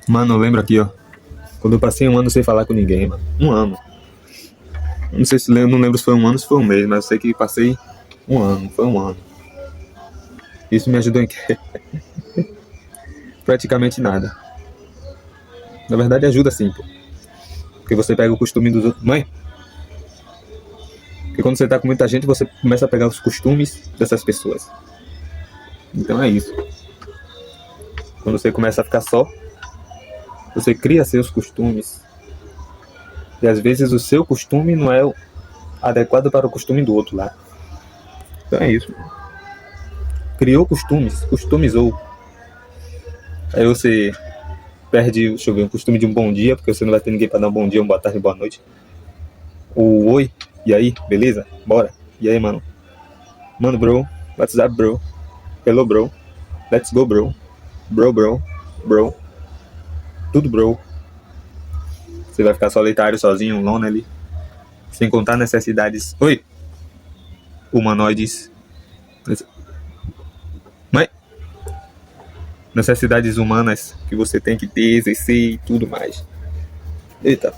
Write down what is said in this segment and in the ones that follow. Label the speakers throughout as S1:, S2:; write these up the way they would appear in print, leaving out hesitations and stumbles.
S1: Mano, eu lembro aqui, ó. Quando eu passei um ano sem falar com ninguém, mano. Um ano. Não sei se lembro, não lembro se foi um ano ou se foi um mês, mas eu sei que passei um ano. Foi um ano. Isso me ajudou em quê? Praticamente nada. Na verdade ajuda sim, pô. Porque você pega o costume dos outros. Mãe? Porque quando você tá com muita gente, você começa a pegar os costumes dessas pessoas. Então é isso. Quando você começa a ficar só, você cria seus costumes. E às vezes o seu costume não é o adequado para o costume do outro lá. Então é isso. Criou costumes, customizou. Aí você perde, deixa eu ver, o costume de um bom dia, porque você não vai ter ninguém para dar um bom dia, uma boa tarde, uma boa noite. O oi, e aí, beleza? Bora. E aí, mano? Mano, bro, what's up, bro? Hello, bro. Let's go, bro. Bro. Tudo, bro. Você vai ficar solitário, sozinho, lonely, sem contar necessidades. Oi, humanoides. Mas necessidades humanas que você tem que ter, exercer e tudo mais. Eita.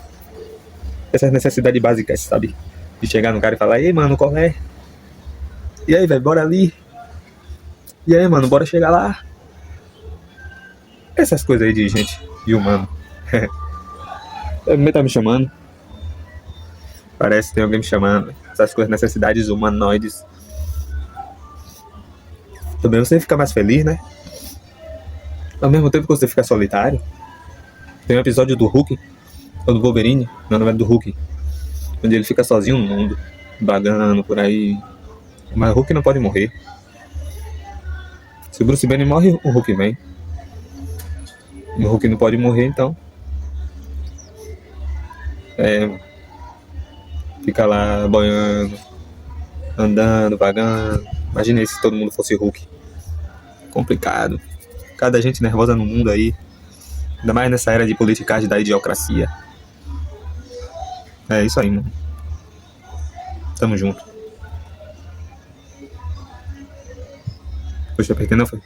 S1: Essas necessidades básicas, sabe? De chegar no cara e falar, ei, mano, qual é? E aí, velho, bora ali. E aí, mano, bora chegar lá. Essas coisas aí de gente e humano. Alguém tá me chamando? Parece que tem alguém me chamando. Essas coisas, necessidades humanoides. Também você fica mais feliz, né? Ao mesmo tempo que você fica solitário. Tem um episódio do Hulk, ou do Wolverine, não é do Hulk, onde ele fica sozinho no mundo, vagando por aí. Mas o Hulk não pode morrer. Se o Bruce Banner morre, o Hulk vem. O Hulk não pode morrer, então fica lá boiando, andando, vagando. Imagina se todo mundo fosse Hulk. Complicado. Cada gente nervosa no mundo aí. Ainda mais nessa era de politicagem da idiocracia. É isso aí, mano. Tamo junto. Poxa, apertei não foi?